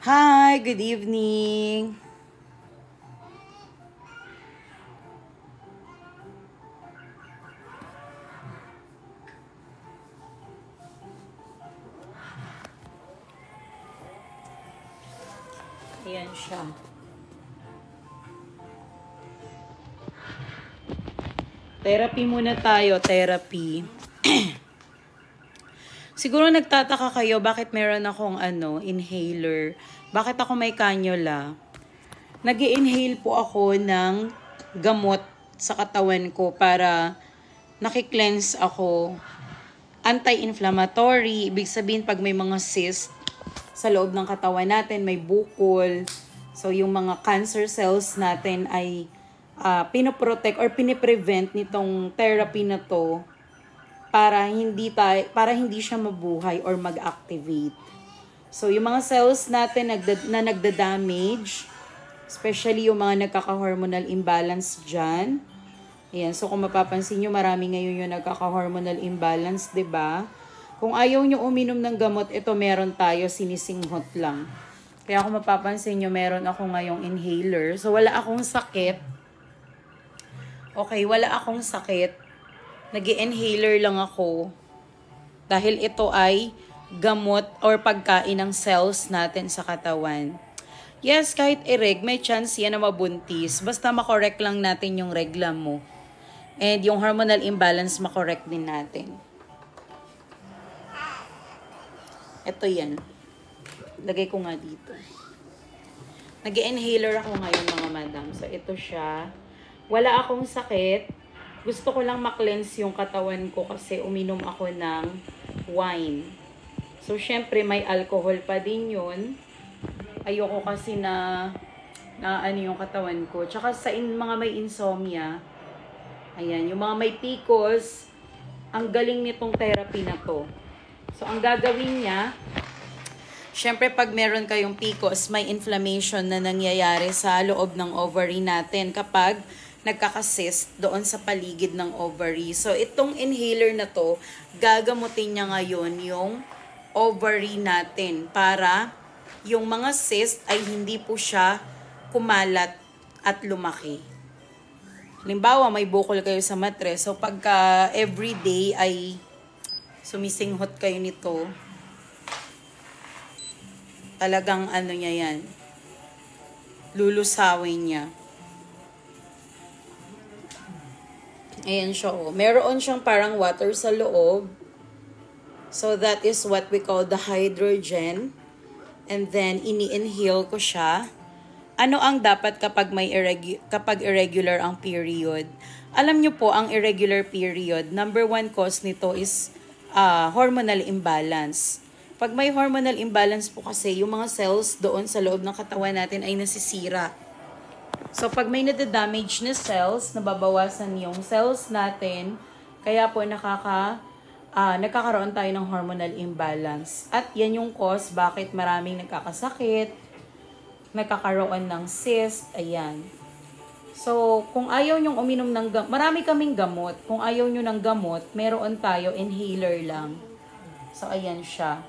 Hi, good evening. Ayan siya. Therapy muna tayo, therapy. Siguro nagtataka kayo bakit meron akong inhaler. Bakit ako may cannula? Nag-i-inhale po ako ng gamot sa katawan ko para nakiklense ako. Anti-inflammatory, ibig sabihin pag may mga cyst sa loob ng katawan natin, may bukol. So yung mga cancer cells natin ay pinoprotect or piniprevent nitong therapy na to para hindi siya mabuhay or mag-activate. So yung mga cells natin na nagda-damage, especially yung mga nagkaka-hormonal imbalance dyan. Ayan, so kung mapapansin nyo, marami ngayon yung nagkaka-hormonal imbalance, 'di ba? Kung ayaw nyo uminom ng gamot, ito meron tayo, sinisinghot lang. Kaya kung mapapansin nyo, meron ako ngayong inhaler. So wala akong sakit. Okay, wala akong sakit. Nag-i-inhaler lang ako. Dahil ito ay gamot or pagkain ng cells natin sa katawan. Yes, kahit ireg, may chance yan na mabuntis. Basta makorek lang natin yung regla mo. And yung hormonal imbalance, makorek din natin. Ito yan. Lagay ko nga dito. Nag-inhaler ako ngayon mga madam. So ito siya. Wala akong sakit. Gusto ko lang ma-cleanse yung katawan ko kasi uminom ako ng wine. So syempre may alcohol pa din yun. Ayoko kasi na ano yung katawan ko. Tsaka sa mga may insomnia, ayan, yung mga may PCOS, ang galing nitong therapy na to. So, ang gagawin niya, syempre pag meron kayong PCOS, may inflammation na nangyayari sa loob ng ovary natin kapag nagkakacyst doon sa paligid ng ovary. So, itong inhaler na to, gagamutin niya ngayon yung ovary natin para yung mga cyst ay hindi po siya kumalat at lumaki. Halimbawa, may bukol kayo sa matres. So, pagka everyday ay sumisinghot kayo nito, talagang ano niya yan, lulusawin niya. Ayan siya, oh. Meron siyang parang water sa loob. So, that is what we call the hydrogen. And then, ini-inhale ko siya. Ano ang dapat kapag irregular ang period? Alam nyo po, ang irregular period, number one cause nito is hormonal imbalance. Pag may hormonal imbalance po kasi, yung mga cells doon sa loob ng katawan natin ay nasisira. So, pag may nadadamage na cells, nababawasan yung cells natin, kaya po nagkakaroon tayo ng hormonal imbalance. At yan yung cause bakit maraming nagkakasakit, nagkakaroon ng cyst, ayan. So, kung ayaw nyong uminom ng gamot, marami kaming gamot. Kung ayaw nyo ng gamot, meron tayo, inhaler lang. So, ayan siya.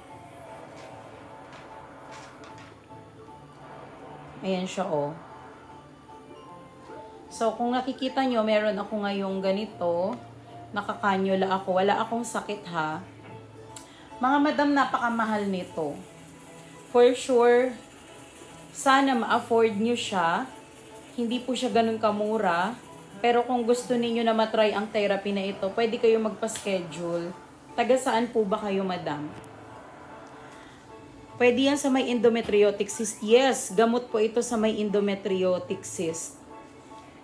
Ayan siya, oh. So, kung nakikita nyo, meron ako ngayong ganito. Nakakanyula ako. Wala akong sakit, ha. Mga madam, napakamahal nito. For sure, sana ma-afford nyo siya. Hindi po siya ganun kamura. Pero kung gusto ninyo na matry ang therapy na ito, pwede kayo magpa-schedule. Taga saan po ba kayo, madam? Pwede yan sa may endometriotic cyst. Yes, gamot po ito sa may endometriotic cyst.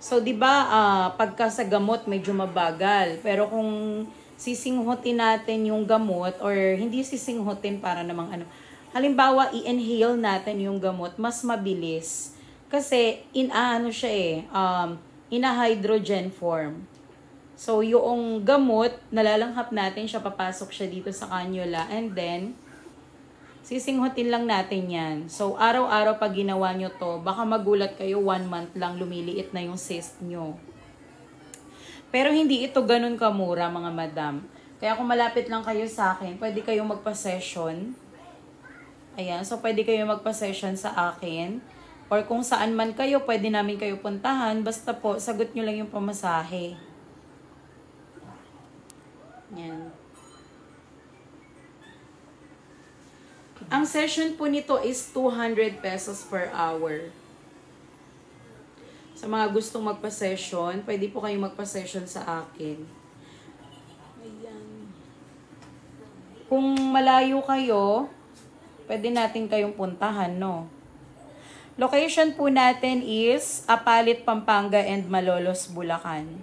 So, di ba, pagka sa gamot, medyo mabagal. Pero kung sisinghutin natin yung gamot, or hindi sisinghutin para namang halimbawa, i-inhale natin yung gamot, mas mabilis. Kasi, in a hydrogen form. So, yung gamot, nalalanghap natin siya, papasok siya dito sa cannula, and then, sisinghutin lang natin yan. So, araw-araw pag ginawa nyo to, baka magulat kayo 1 month lang lumiliit na yung cyst nyo. Pero hindi ito ganun kamura, mga madam. Kaya kung malapit lang kayo sa akin, pwede kayong magpa-session. Ayan, so pwede kayo magpa-session sa akin. Or kung saan man kayo, pwede namin kayo puntahan. Basta po, sagot nyo lang yung pamasahe. Ayan. Ang session po nito is 200 pesos per hour. Sa mga gustong magpa-session, pwede po kayong magpa-session sa akin. Ayan. Kung malayo kayo, pwede natin kayong puntahan, no? Location po natin is Apalit, Pampanga and Malolos, Bulacan.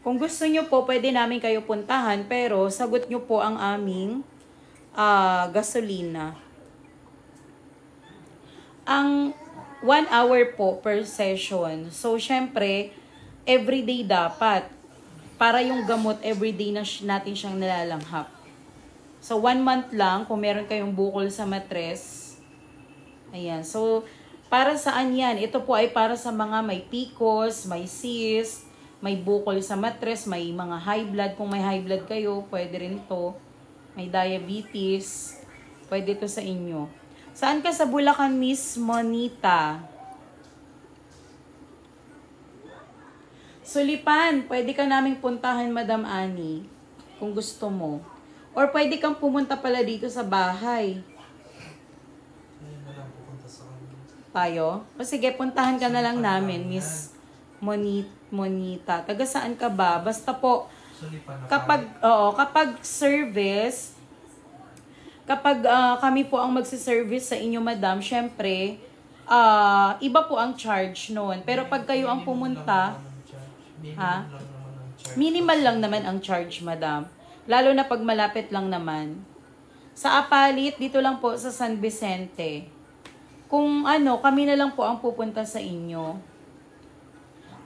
Kung gusto nyo po, pwede namin kayo puntahan, pero sagot nyo po ang aming gasolina. Ang 1 hour po per session. So, syempre, everyday dapat. Para yung gamot, everyday natin siyang nalalanghap. So, 1 month lang, kung meron kayong bukol sa matres. Ayan. So, para saan yan? Ito po ay para sa mga may PCOS, may cyst, may bukol sa matres, may mga high blood. Kung may high blood kayo, pwede rin to. May diabetes, pwede to sa inyo. Saan ka sa Bulacan, Miss Monita? Sulipan, pwede ka naming puntahan, Madam Annie, kung gusto mo. Or pwede kang pumunta pala dito sa bahay. Tayo? O sige, puntahan ka na lang namin, Miss Monita. Taga saan ka ba? Basta po, kapag service, kapag kami po ang magsiservice sa inyo, madam, syempre, iba po ang charge noon. Pero pag kayo ang pumunta, minimal lang naman ang charge, madam. Lalo na pag malapit lang naman. Sa Apalit, dito lang po sa San Vicente. Kung kami na lang po ang pupunta sa inyo.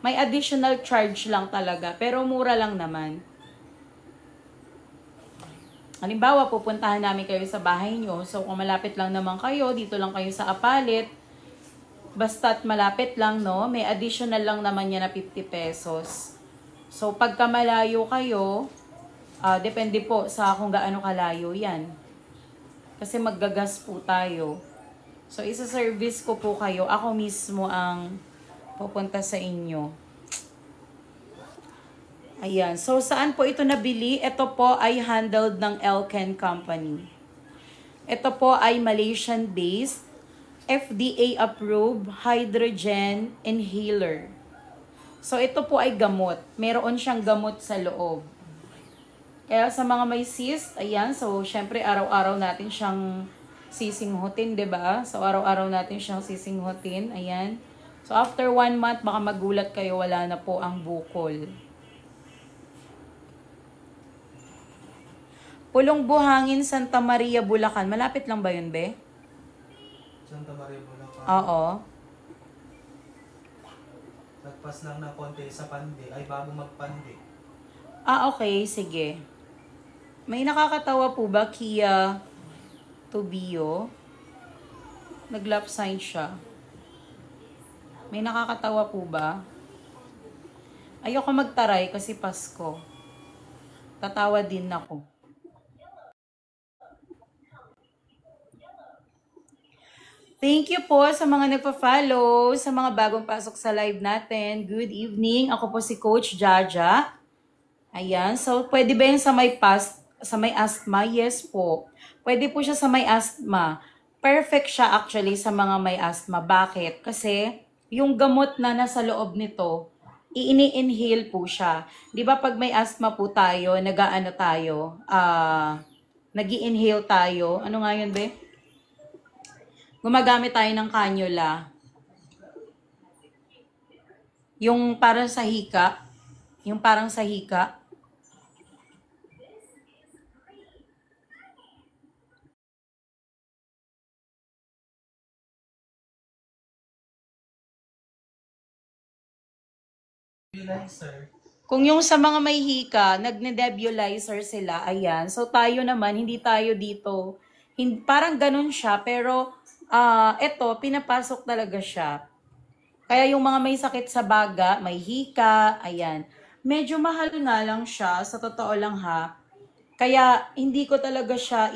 May additional charge lang talaga, pero mura lang naman. Halimbawa, pupuntahan namin kayo sa bahay nyo. So, kung malapit lang naman kayo, dito lang kayo sa Apalit. Basta't malapit lang, no? May additional lang naman yan na 50 pesos. So, pagka malayo kayo, depende po sa kung gaano kalayo yan. Kasi maggagas po tayo. So, isa-service ko po kayo. Ako mismo ang pupunta sa inyo. Ayan. So, saan po ito nabili? Ito po ay handled ng Elken Company. Ito po ay Malaysian-based, FDA-approved hydrogen inhaler. So, ito po ay gamot. Meron siyang gamot sa loob. Kaya sa mga may cyst, ayan. So, syempre, araw-araw natin siyang sisinghutin, diba? So, araw-araw natin siyang sisinghutin. Ayan. So, after 1 month, baka magulat kayo, wala na po ang bukol. Pulong Buhangin, Santa Maria, Bulacan. Malapit lang ba yun, be? Santa Maria, Bulacan. Oo. Nagpas lang na konti sa Pandi. Ay, bago magpandi. Okay. Sige. May nakakatawa po ba, Kia Tubio? Nag-lap sign siya. May nakakatawa po ba? Ayoko magtaray kasi Pasko. Tatawa din ako. Thank you po sa mga nagpa-follow, sa mga bagong pasok sa live natin. Good evening. Ako po si Coach Jaja. Ayan. So, pwede ba yung sa may asthma? Yes po. Pwede po siya sa may asthma. Perfect siya actually sa mga may asthma. Bakit? Kasi yung gamot na nasa loob nito, ini-inhale po siya. Di ba pag may asthma po tayo, nag-i-inhale tayo. Ano nga yun, be? Gumagamit tayo ng cannula. Yung parang sa hika. Yung parang sa hika. Kung yung sa mga may hika, nagne-nebulizer sila, ayan. So tayo naman, hindi tayo dito. Parang ganun siya, pero eto, pinapasok talaga siya. Kaya yung mga may sakit sa baga, may hika, ayan. Medyo mahal nga lang siya, sa totoo lang ha. Kaya hindi ko talaga siya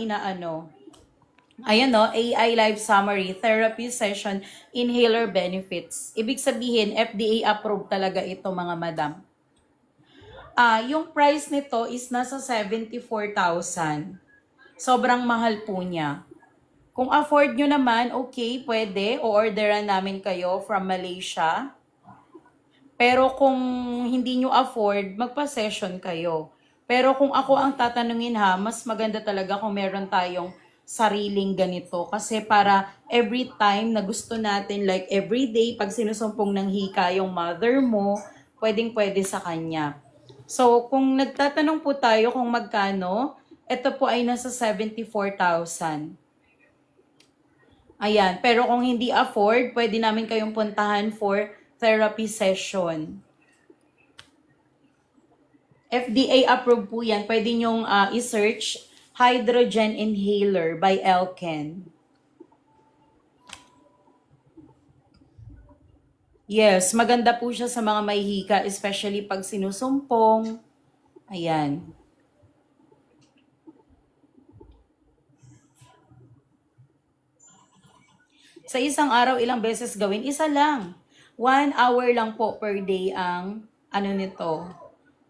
Ayan no, AI Live Summary, Therapy Session, Inhaler Benefits. Ibig sabihin, FDA approved talaga ito mga madam. Yung price nito is nasa 74,000. Sobrang mahal po niya. Kung afford nyo naman, okay, pwede. O-orderan namin kayo from Malaysia. Pero kung hindi nyo afford, magpa-session kayo. Pero kung ako ang tatanungin ha, mas maganda talaga kung meron tayong sariling ganito. Kasi para every time na gusto natin, like every day, pag sinusumpong ng hika yung mother mo, pwedeng-pwede sa kanya. So, kung nagtatanong po tayo kung magkano, ito po ay nasa 74,000. Ayan. Pero kung hindi afford, pwede namin kayong puntahan for therapy session. FDA approved po yan. Pwede nyong i-search Hydrogen Inhaler by Elken. Yes, maganda po siya sa mga may hika, especially pag sinusumpong. Ayan. Sa isang araw, ilang beses gawin? Isa lang. 1 hour lang po per day ang nito,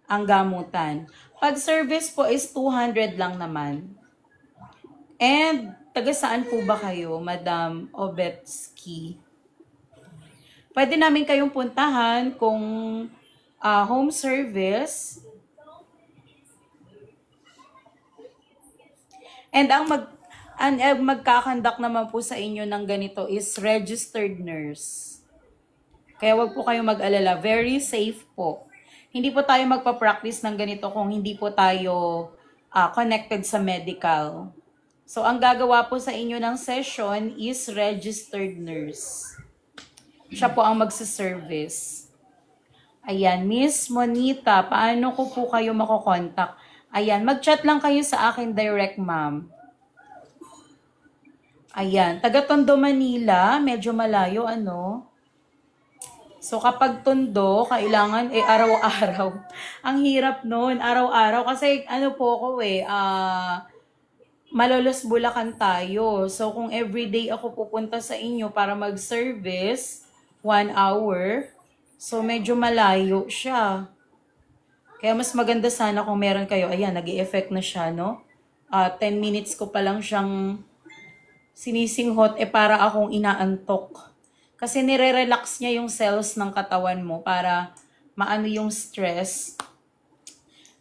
ang gamutan. Pag service po is 200 lang naman. And taga saan po ba kayo, Madam Obetsky? Pwede namin kayong puntahan kung home service. And ang magkakandak naman po sa inyo ng ganito is registered nurse. Kaya wag po kayong mag-alala. Very safe po. Hindi po tayo magpa-practice ng ganito kung hindi po tayo connected sa medical. So, ang gagawa po sa inyo ng session is registered nurse. Siya po ang magsa-service. Ayan, Miss Monita, paano ko po kayo makokontak? Ayan, mag-chat lang kayo sa akin direct, ma'am. Ayan, taga Tondo, Manila, medyo malayo, ano? So, kapag Tondo, kailangan, araw-araw. Ang hirap nun, araw-araw. Kasi, ano po ako Malolos Bulacan tayo. So, kung everyday ako pupunta sa inyo para mag-service, 1 hour, so medyo malayo siya. Kaya mas maganda sana kung meron kayo, ayan, nag-i-effect na siya, no? 10 minutes ko pa lang siyang sinisinghot, para akong inaantok. Kasi nire-relax niya yung cells ng katawan mo para maano yung stress.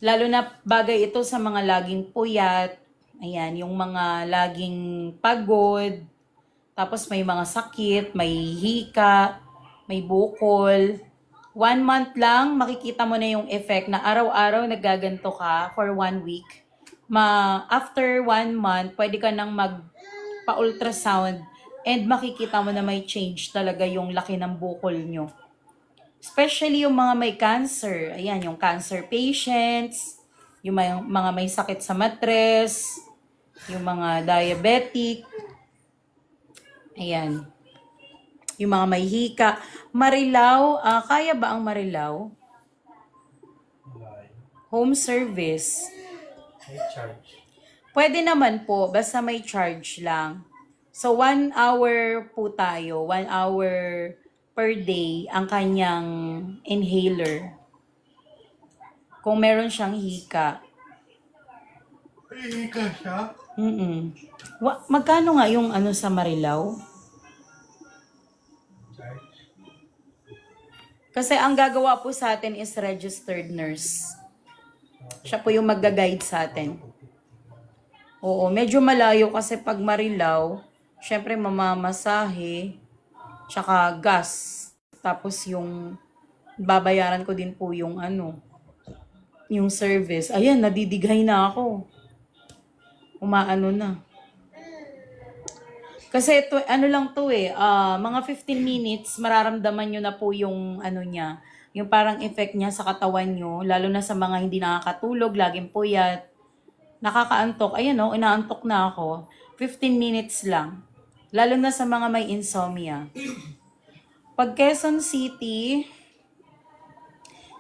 Lalo na bagay ito sa mga laging puyat, ayan, yung mga laging pagod, tapos may mga sakit, may hika, may bukol. 1 month lang, makikita mo na yung effect na araw-araw nagaganto ka for 1 week. After 1 month, pwede ka nang magpa-ultrasound and makikita mo na may change talaga yung laki ng bukol nyo. Especially yung mga may cancer. Ayan, yung cancer patients, yung mga may sakit sa matres, yung mga diabetic. Ayan. Yung mga may hika. Marilao, kaya ba ang Marilao? Home service. May charge. Pwede naman po, basta may charge lang. So, 1 hour po tayo. 1 hour per day ang kanyang inhaler. Kung meron siyang hika. May hika siya? Magkano nga yung sa Marilao? Charge. Kasi ang gagawa po sa atin is registered nurse. Siya po yung magga-guide sa atin. Oo, medyo malayo kasi pag Marilao, syempre mamamasahe, tsaka gas. Tapos yung babayaran ko din po yung yung service. Ayan, nadidighay na ako. Umaano na. Kasi ito, lang to mga 15 minutes, mararamdaman nyo na po yung niya, yung parang effect niya sa katawan nyo, lalo na sa mga hindi nakakatulog, laging puyat, nakakaantok. Ayan inaantok na ako. 15 minutes lang. Lalo na sa mga may insomnia. Pag Quezon City,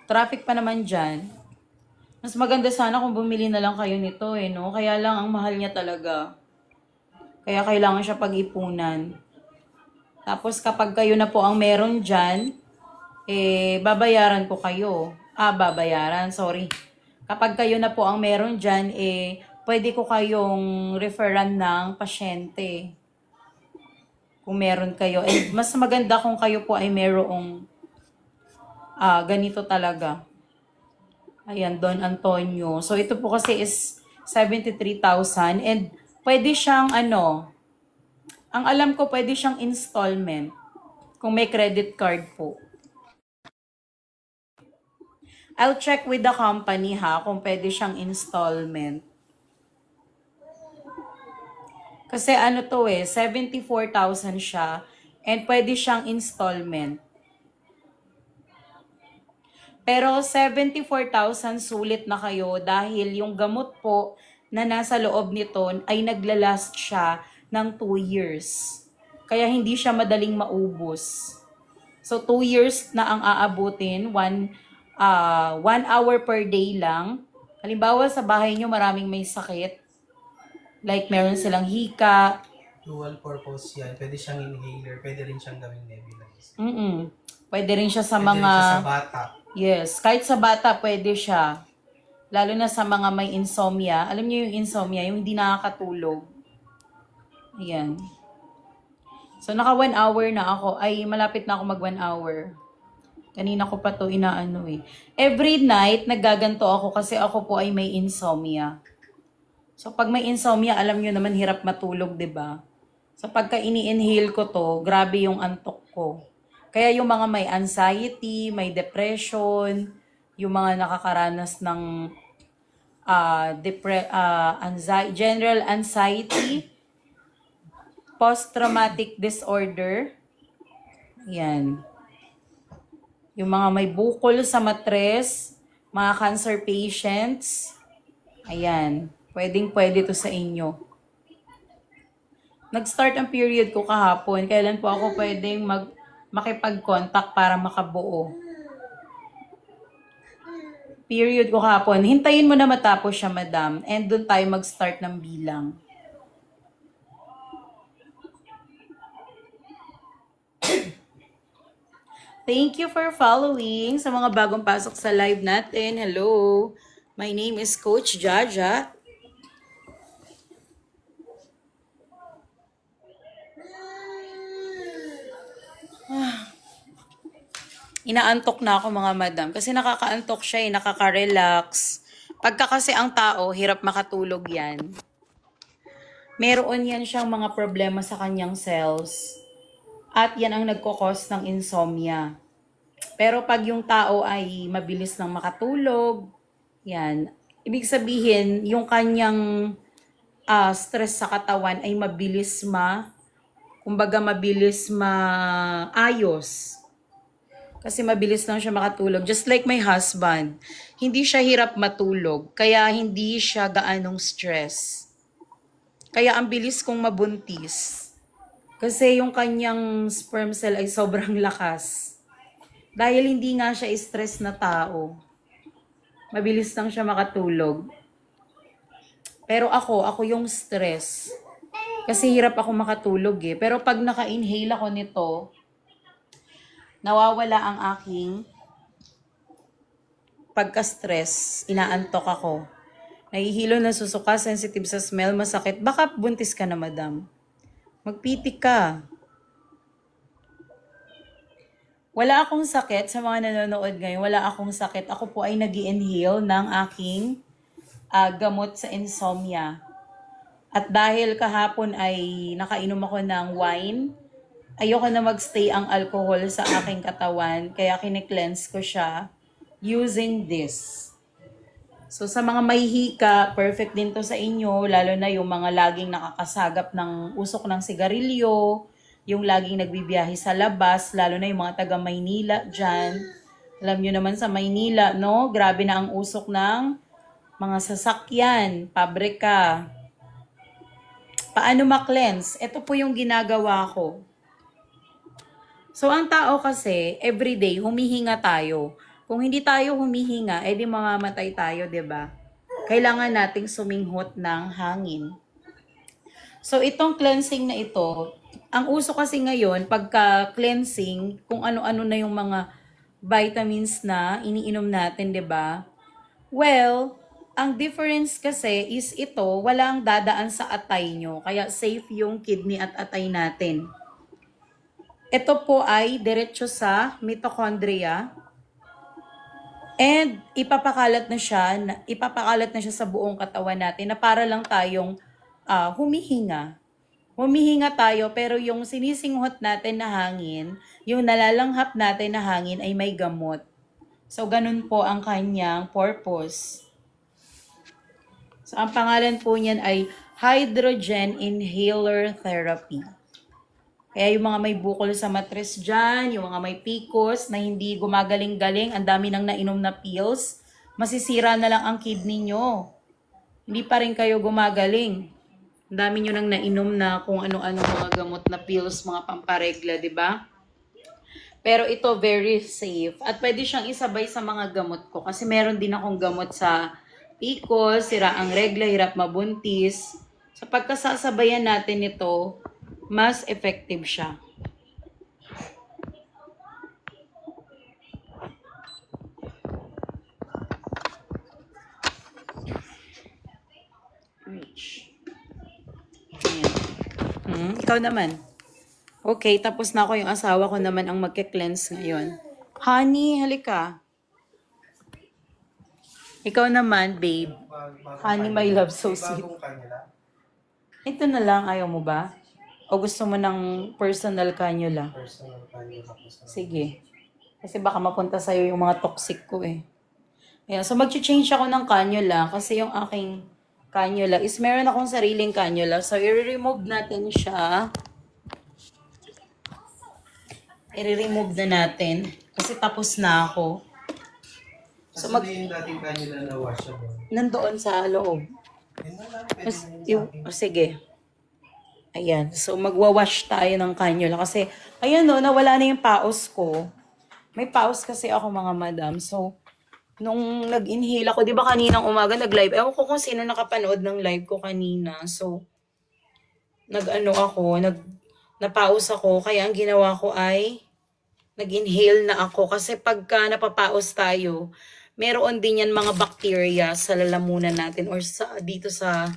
traffic pa naman dyan. Mas maganda sana kung bumili na lang kayo nito no? Kaya lang ang mahal niya talaga. Kaya kailangan siya pag-ipunan. Tapos kapag kayo na po ang meron dyan, babayaran ko kayo. Babayaran, sorry. Kapag kayo na po ang meron dyan, pwede ko kayong referan ng pasyente. Kung meron kayo. Mas maganda kung kayo po ay merong ganito talaga. Ayan, Don Antonio. So, ito po kasi is 73,000 and pwede siyang ang alam ko pwede siyang installment kung may credit card po. I'll check with the company kung pwede siyang installment. Kasi 74,000 siya and pwede siyang installment. Pero 74,000 sulit na kayo dahil yung gamot po na nasa loob nito ay naglalast siya ng 2 years. Kaya hindi siya madaling maubos. So 2 years na ang aabutin, 1 hour per day lang. Halimbawa sa bahay nyo maraming may sakit. Like meron silang hika. Dual purpose yan. Pwede siyang inhaler, pwede rin siyang gawing nebulizer. Pwede rin siya sa Pwede mga... rin siya sa bata. Yes, kahit sa bata pwede siya. Lalo na sa mga may insomnia. Alam niyo yung insomnia, yung hindi nakakatulog. Ayan. So, naka 1 hour na ako. Ay, malapit na ako mag 1 hour. Kanina ko pa to inaano eh. Every night, naggaganto ako kasi ako po ay may insomnia. So, pag may insomnia, alam niyo naman hirap matulog, 'di ba? So, pagka ini-inhale ko to, grabe yung antok ko. Kaya yung mga may anxiety, may depression, yung mga nakakaranas ng general anxiety, post-traumatic disorder, yan. Yung mga may bukol sa matres, mga cancer patients, ayan, pwedeng-pwede to sa inyo. Nag-start ang period ko kahapon. Kailan po ako pwedeng makipag-contact para makabuo? Period ko kahapon. Hintayin mo na matapos siya, madam. And doon tayo mag-start ng bilang. Thank you for following sa mga bagong pasok sa live natin. Hello. My name is Coach Jaja. Inaantok na ako mga madam kasi nakakaantok siya nakaka-relax. Pagka kasi ang tao, hirap makatulog yan. Meron yan siyang mga problema sa kanyang cells. At yan ang nagkukos ng insomnia. Pero pag yung tao ay mabilis nang makatulog, yan. Ibig sabihin, yung kanyang stress sa katawan ay mabilis maayos. Kasi mabilis lang siya makatulog. Just like my husband, hindi siya hirap matulog. Kaya hindi siya gaanong stress. Kaya ang bilis kong mabuntis. Kasi yung kanyang sperm cell ay sobrang lakas. Dahil hindi nga siya stress na tao. Mabilis lang siya makatulog. Pero ako yung stress. Kasi hirap ako makatulog eh. Pero pag naka-inhale ako nito, nawawala ang aking pagka-stress. Inaantok ako. Nahihilo, nasusuka, sensitive sa smell, masakit. Baka buntis ka na, madam. Magpitik ka. Wala akong sakit sa mga nanonood ngayon. Wala akong sakit. Ako po ay nag-inhale ng aking gamot sa insomnia. At dahil kahapon ay nakainom ako ng wine, ayoko na magstay ang alcohol sa aking katawan. Kaya kine-cleanse ko siya using this. So sa mga may hika, perfect din to sa inyo, lalo na yung mga laging nakakasagap ng usok ng sigarilyo, yung laging nagbibiyahe sa labas, lalo na yung mga taga Maynila dyan. Alam nyo naman sa Maynila, no? Grabe na ang usok ng mga sasakyan, pabrika. Paano ma-cleanse? Ito po yung ginagawa ko. So ang tao kasi, everyday, humihinga tayo. Kung hindi tayo humihinga, edi mamamatay tayo, 'di ba? Kailangan nating suminghot ng hangin. So, itong cleansing na ito, ang uso kasi ngayon, pagka cleansing, kung ano-ano na yung mga vitamins na iniinom natin, 'di ba? Well, ang difference kasi is ito, walang dadaan sa atay nyo. Kaya safe yung kidney at atay natin. Ito po ay diretso sa mitochondria. And ipapakalat na siya sa buong katawan natin na para lang tayong humihinga. Humihinga tayo pero yung sinisinghot natin na hangin, yung nalalanghap natin na hangin ay may gamot. So, ganun po ang kanyang purpose. So, ang pangalan po niyan ay hydrogen inhaler therapy. Kaya yung mga may bukol sa matres dyan, yung mga may PCOS na hindi gumagaling-galing, ang dami nang nainom na pills, masisira na lang ang kidney nyo. Hindi pa rin kayo gumagaling. Ang dami nyo nang nainom na kung ano-ano mga gamot na pills, mga pamparegla, di ba? Pero ito very safe. At pwede siyang isabay sa mga gamot ko. Kasi meron din akong gamot sa PCOS, siraang regla, hirap mabuntis. Sa pagkasasabayan natin ito, mas effective siya. Ikaw naman. Okay, tapos na ako, yung asawa ko naman ang magke-cleanse ngayon. Honey, halika. Ikaw naman, babe. Honey, my love, so sweet. Bagong kanila. Ito na lang, ayaw mo ba? O gusto mo ng personal cannula? Personal kanila po sa... Sige. Kasi baka mapunta sa'yo yung mga toxic ko eh. Ayan, so mag-change ako ng cannula kasi yung aking cannula is meron akong sariling cannula. So, i-remove natin siya. I-remove na natin kasi tapos na ako. So, yung dating kanila na washable. Nandoon sa loob. Yun na lang, pwede na yun sa akin. Sige. Ayan. So, magwawash tayo ng cannula. Kasi, ayan no, nawala na yung paos ko. May paos kasi ako mga madam. So, nung nag-inhale ako, di ba kaninang umaga nag-live? Ewan ko kung sino nakapanood ng live ko kanina. So, napaos ako. Kaya ang ginawa ko ay nag-inhale na ako. Kasi pagka napapaos tayo, meron din yan mga bacteria sa lalamunan natin or dito sa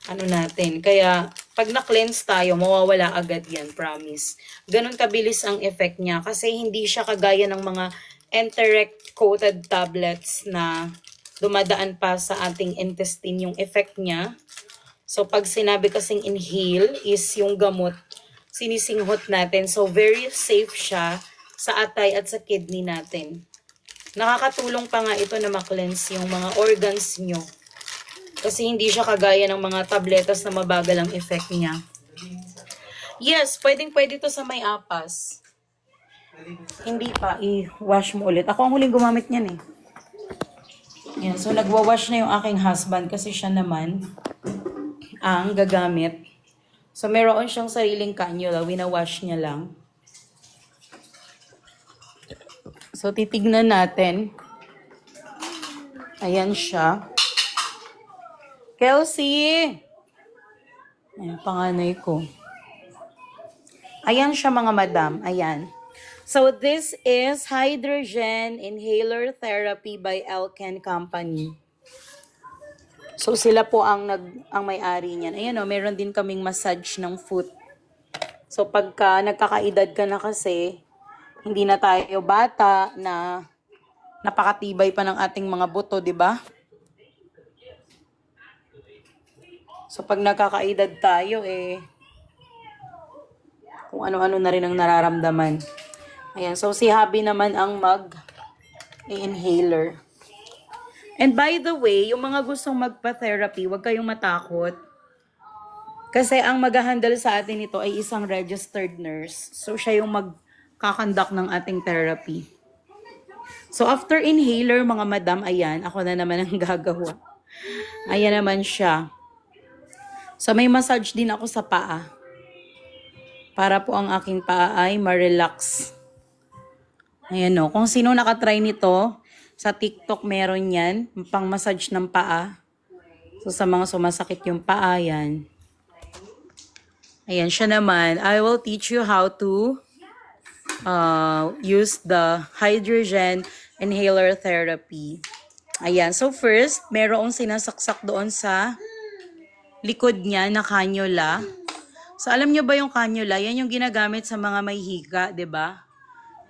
ano natin. Kaya pag na-cleanse tayo, mawawala agad yan, promise. Ganun kabilis ang effect niya kasi hindi siya kagaya ng mga enteric-coated tablets na dumadaan pa sa ating intestine yung effect niya. So pag sinabi kasing inhale is yung gamot, sinisinghot natin. So very safe siya sa atay at sa kidney natin. Nakakatulong pa nga ito na ma-cleanse yung mga organs nyo. Kasi hindi siya kagaya ng mga tabletas na mabagal ang effect niya. Yes, pwedeng-pwede to sa may apas. Hindi pa, i-wash mo ulit. Ako ang huling gumamit niyan eh. Yan, so nagwa-wash na yung aking husband kasi siya naman ang gagamit. So meron siyang sariling cannula, wina-wash niya lang. So, titignan natin. Ayan siya. Kelsey! Ayan, panganay ko. Ayan siya mga madam. Ayan. So, this is Hydrogen Inhaler Therapy by Alken Company. So, sila po ang may-ari niyan. Ayan o, meron din kaming massage ng foot. So, pagka nagkakaedad ka na kasi, hindi na tayo bata na napakatibay pa ng ating mga buto, di ba? So pag nagkakaedad tayo kung ano-ano na rin ang nararamdaman. Ayan, so si Habi naman ang mag-inhaler. And by the way, yung mga gustong magpa-therapy, huwag kayong matakot. Kasi ang mag-handle sa atin ito ay isang registered nurse. So siya yung kakandak ng ating therapy. So, after inhaler, mga madam, ayan, ako na naman ang gagawa. Ayan naman siya. So, may massage din ako sa paa. Para po ang aking paa ay ma-relax. Ayan o. Kung sino nakatry nito, sa TikTok meron yan, pang massage ng paa. So, sa mga sumasakit yung paa, yan. Ayan, siya naman. I will teach you how to use the hydrogen inhaler therapy. Ayan, so first, merong sinasaksak doon sa likod niya na cannula. So alam niyo ba yung cannula? Yan yung ginagamit sa mga may hika, 'di ba?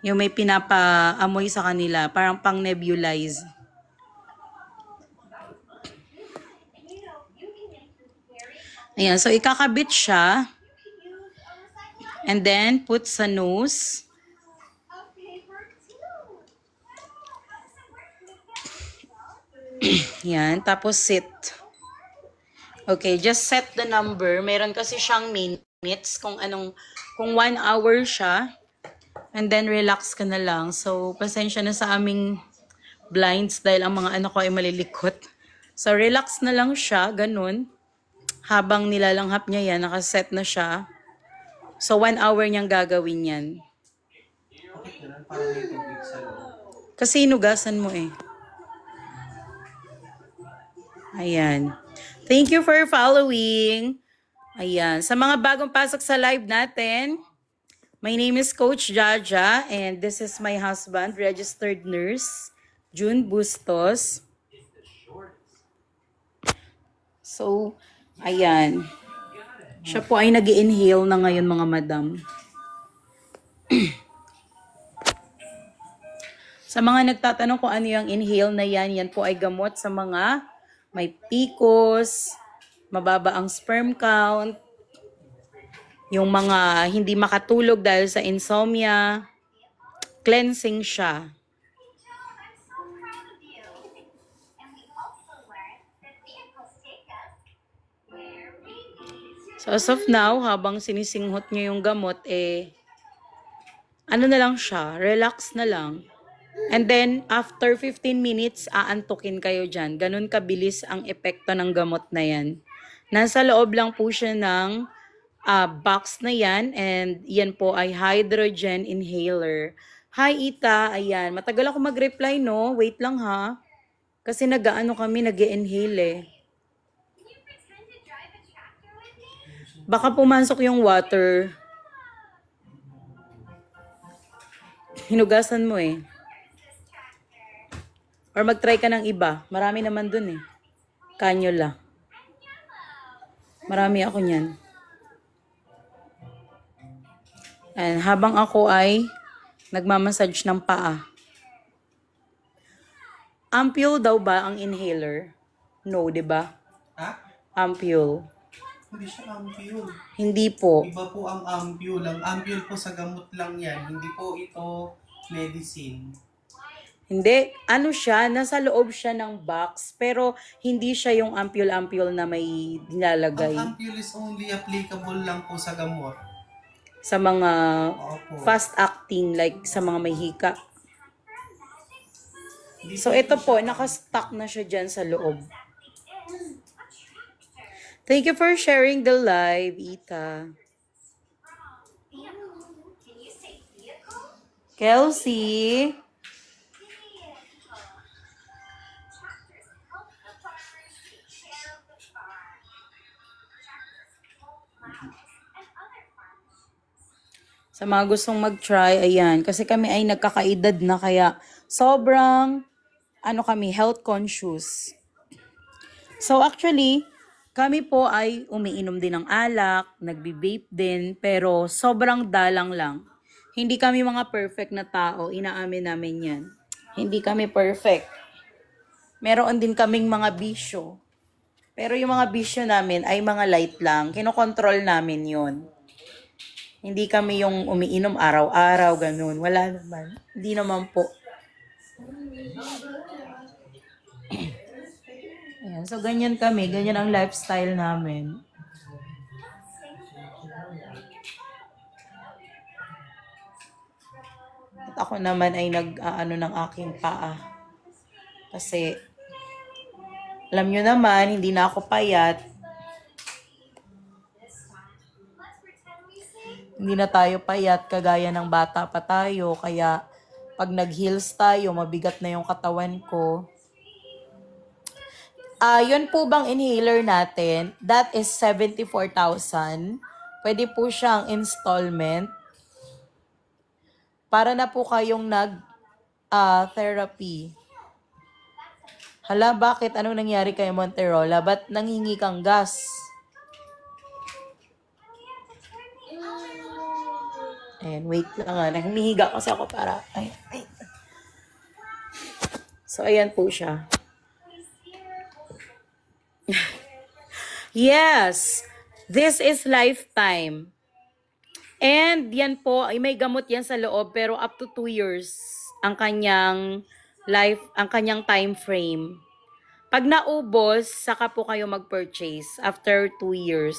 Yung may pinapaamoy sa kanila, parang pang-nebulize. Ayan, so ikakabit siya. And then, put sa nose. Yan, tapos sit. Okay, just set the number. Meron kasi siyang minutes kung 1 hour siya. And then, relax ka na lang. So, pasensya na sa aming blinds dahil ang mga anak ko ay malilikot. So, relax na lang siya, ganun. Habang nilalanghap niya yan, nakaset na siya. So, 1 hour niyang gagawin yan. Okay, ganun. Parang may tubig sa loob. Kasi inugasan mo eh. Ayan. Thank you for following. Ayan. Sa mga bagong pasok sa live natin, my name is Coach Jaja and this is my husband, registered nurse, June Bustos. So, ayan. Siya po ay nag-inhale na ngayon mga madam. Sa mga nagtatanong kung ano yung inhale na yan po ay gamot sa mga may PCOS, mababa ang sperm count, yung mga hindi makatulog dahil sa insomnia, cleansing siya. So as of now, habang sinisinghot niyo yung gamot, ano na lang siya, relax na lang. And then, after 15 minutes, aantukin kayo dyan. Ganun kabilis ang epekto ng gamot na yan. Nasa loob lang po siya ng box na yan. And yan po ay hydrogen inhaler. Hi, Ita. Ayan. Matagal ako mag-reply, no? Wait lang, ha? Kasi kami, nag-inhale eh. Baka pumasok yung water. Hinugasan mo eh. Or mag-try ka ng iba. Marami naman dun eh. Cannula. Marami ako niyan. And habang ako ay nagmamassage ng paa. Ampule daw ba ang inhaler? No, di ba? Ha? Ampule. Hindi siya ampule. Hindi po. Iba po ang ampule. Ang ampule po sa gamot lang yan. Hindi po ito medicine. Hindi. Ano siya? Nasa loob siya ng box. Pero hindi siya yung ampule-ampule na may nilalagay. Ang ampule is only applicable lang po sa gamot. Sa mga Opo. fast-acting, like sa mga may hika. So, ito po, nakastock na siya dyan sa loob. Thank you for sharing the live, Ita. Kelsey. Sa mga gustong mag-try, ayan. Kasi kami ay nagkakaedad na kaya sobrang, health conscious. So actually, kami po ay umiinom din ng alak, nagbi-vape din, pero sobrang dalang lang. Hindi kami mga perfect na tao, inaamin namin yan. Hindi kami perfect. Meron din kaming mga bisyo. Pero yung mga bisyo namin ay mga light lang. Kinokontrol namin yon. Hindi kami yung umiinom araw-araw, ganun. Wala naman. Hindi naman po. Ayan, so ganyan kami. Ganyan ang lifestyle namin. At ako naman ay ng aking paa. Kasi, alam nyo naman, hindi na ako payat. Hindi na tayo payat kagaya ng bata pa tayo. Kaya, pag nag-heels tayo, mabigat na yung katawan ko. Yun po bang inhaler natin? That is 74,000. Pwede po siyang installment. Para na po kayong nag-therapy. Hala, bakit? Anong nangyari kay Monterola? Ba't nangingi kang gas? Ayan, wait lang nga. Humihiga kasi ako para... Ay. So, ayan po siya. Yes! This is lifetime. And yan po, ay may gamot yan sa loob, pero up to 2 years ang kanyang time frame. Pag naubos, saka po kayo mag-purchase after 2 years.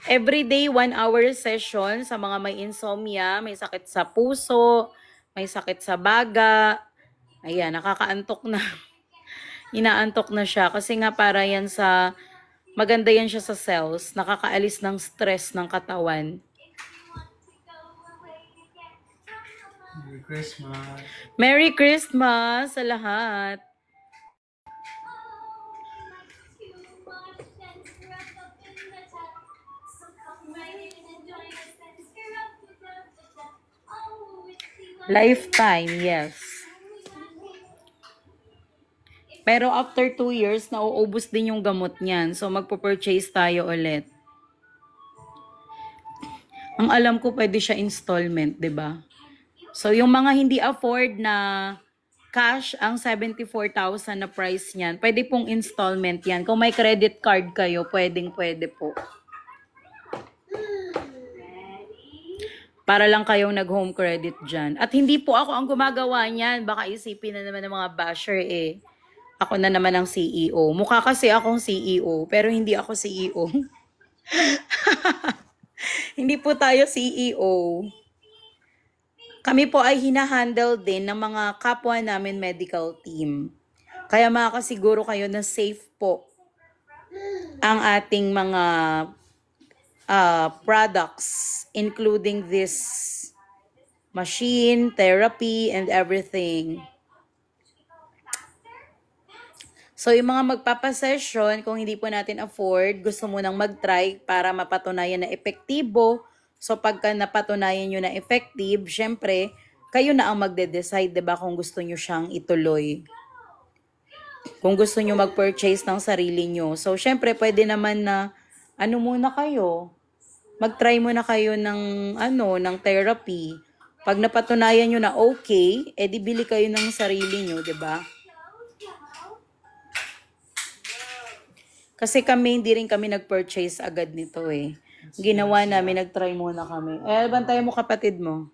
Everyday 1 hour session sa mga may insomnia, may sakit sa puso, may sakit sa baga. Ayan, nakakaantok na. Inaantok na siya kasi nga para yan sa maganda yan siya sa cells, nakakaalis ng stress ng katawan. Merry Christmas. Merry Christmas sa lahat. Lifetime, yes. Pero after 2 years, nauubos din yung gamot niyan. So, magpo-purchase tayo ulit. Ang alam ko, pwede siya installment, 'di ba? So, yung mga hindi afford na cash ang 74,000 na price niyan, pwede pong installment yan. Kung may credit card kayo, pwede po. Para lang kayong nag-home credit dyan. At hindi po ako ang gumagawa niyan. Baka isipin na naman ng mga basher eh. Ako na naman ang CEO. Mukha kasi akong CEO, pero hindi ako CEO. Hindi po tayo CEO. Kami po ay hinahandle din ng mga kapwa namin medical team. Kaya makakasiguro kayo na safe po ang ating mga products, including this machine, therapy, and everything. So, yung mga magpapasession, kung hindi po natin afford, gusto mo nang mag-try para mapatunayan na epektibo. So, pagka napatunayan nyo na effective, syempre, kayo na ang magde-decide, diba, kung gusto nyo siyang ituloy. Kung gusto nyo mag-purchase ng sarili nyo. So, syempre, pwede naman na, muna kayo. Mag-try muna kayo ng therapy. Pag napatunayan nyo na okay, edi bili kayo ng sarili nyo, diba? Kasi hindi rin kami nag-purchase agad nito eh. Ginawa namin, nag-try muna kami. Bantayan mo kapatid mo.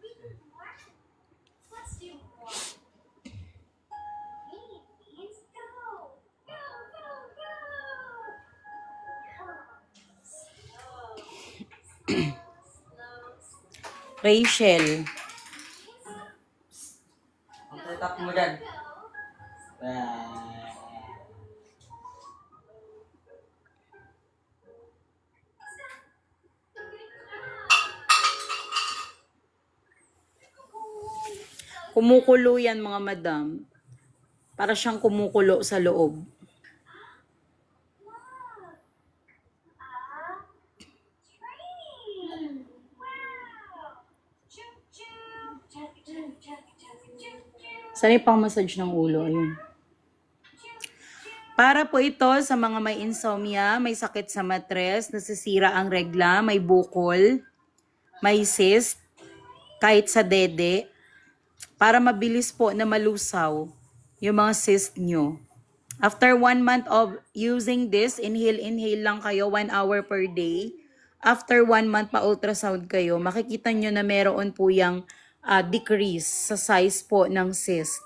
Rachel. Ang tatap mo dyan. Kumukulo yan mga madam. Para siyang kumukulo sa loob. Saan yung pang-massage ng ulo? Ayun. Para po ito sa mga may insomnia, may sakit sa matres, nasisira ang regla, may bukol, may cyst, kahit sa dede, para mabilis po na malusaw yung mga cyst nyo. After 1 month of using this, inhale lang kayo 1 hour per day. After 1 month pa-ultrasound kayo, makikita nyo na meron po yung decrease sa size po ng cyst.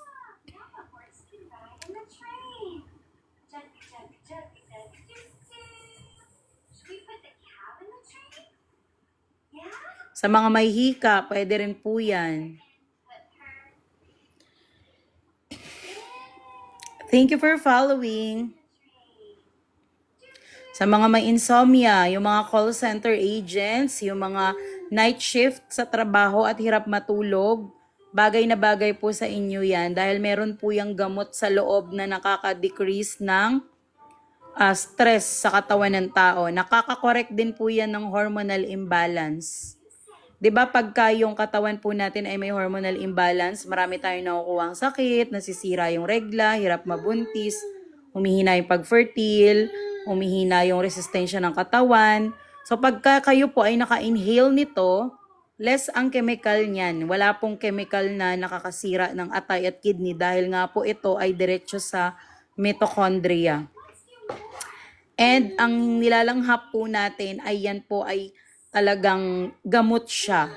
Sa mga may hika, pwede rin po yan. Thank you for following. Sa mga may insomnia, yung mga call center agents, yung mga night shift sa trabaho at hirap matulog, bagay na bagay po sa inyo yan dahil meron po yung gamot sa loob na nakaka-decrease ng stress sa katawan ng tao. Nakaka-correct din po yan ng hormonal imbalance. 'Di ba pagka yung katawan po natin ay may hormonal imbalance, marami tayong nakukuhang sakit, nasisira yung regla, hirap mabuntis, humihina yung pag-fertile, humihina yung resistensya ng katawan. So pagka kayo po ay naka-inhale nito, less ang chemical niyan. Wala pong chemical na nakakasira ng atay at kidney dahil nga po ito ay diretso sa mitochondria. And ang nilalanghap po natin ay yan po ay talagang gamot siya.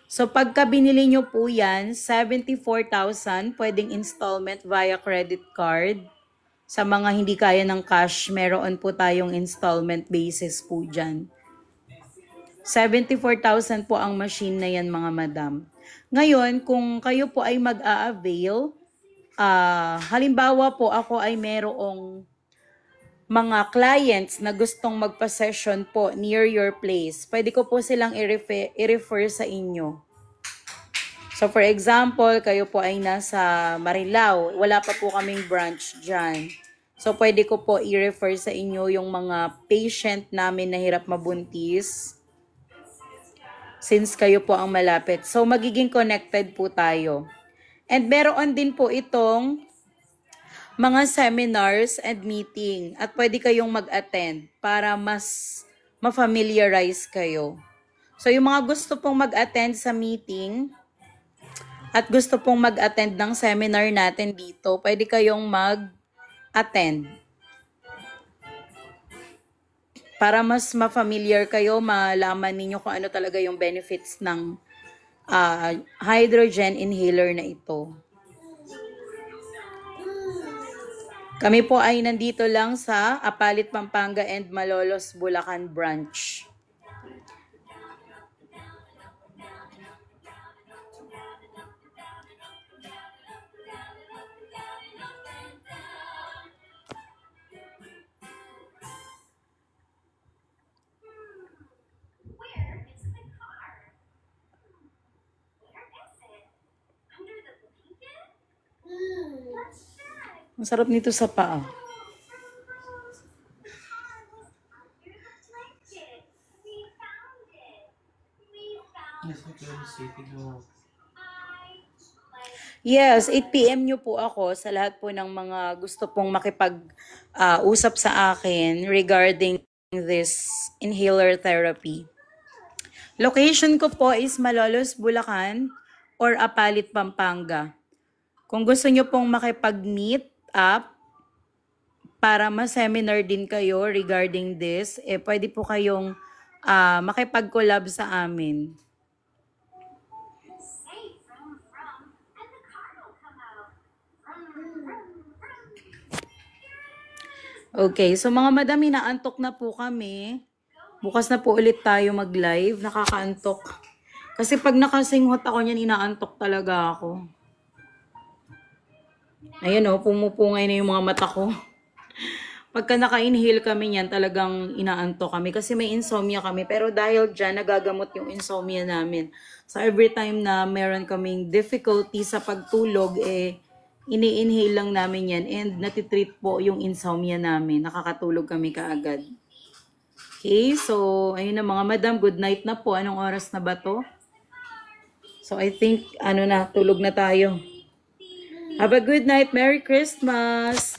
So pagka binili nyo po yan, 74,000 pwedeng installment via credit card. Sa mga hindi kaya ng cash, meron po tayong installment basis po dyan. 74,000 po ang machine na yan mga madam. Ngayon, kung kayo po ay mag-a-avail, halimbawa po ako ay merong mga clients na gustong magpa-session po near your place, pwede ko po silang i-refer sa inyo. So for example, kayo po ay nasa Marilao, wala pa po kaming branch dyan. So pwede ko po i-refer sa inyo yung mga patient namin na hirap mabuntis, since kayo po ang malapit. So magiging connected po tayo. And meron din po itong mga seminars and meeting at pwede kayong mag-attend para mas ma-familiarize kayo. So yung mga gusto pong mag-attend sa meeting at gusto pong mag-attend ng seminar natin dito, pwede kayong mag-attend. Para mas ma-familiar kayo, malaman ninyo kung ano talaga yung benefits ng hydrogen inhaler na ito. Kami po ay nandito lang sa Apalit, Pampanga and Malolos, Bulacan branch. Ang sarap nito sa paa. Yes, 8 p.m. nyo po ako sa lahat po ng mga gusto pong makipag-usap sa akin regarding this inhaler therapy. Location ko po is Malolos, Bulacan or Apalit, Pampanga. Kung gusto nyo pong makipag-meet up para ma-seminar din kayo regarding this, pwede po kayong makipag-collab sa amin. Okay, so mga madam, inaantok na po kami. Bukas na po ulit tayo mag-live. Nakakaantok. Kasi pag nakasinghot ako niyan, inaantok talaga ako. Ayan o, pumupungay na yung mga mata ko. Pagka naka-inhale kami niyan, talagang inaantok kami. Kasi may insomnia kami. Pero dahil dyan, nagagamot yung insomnia namin. So every time na meron kaming difficulty sa pagtulog, ini-inhale lang namin yan and natitreat po yung insomnia namin. Nakakatulog kami kaagad. Okay, so ayun na mga madam, good night na po. Anong oras na ba to? So I think, tulog na tayo. Have a good night. Merry Christmas!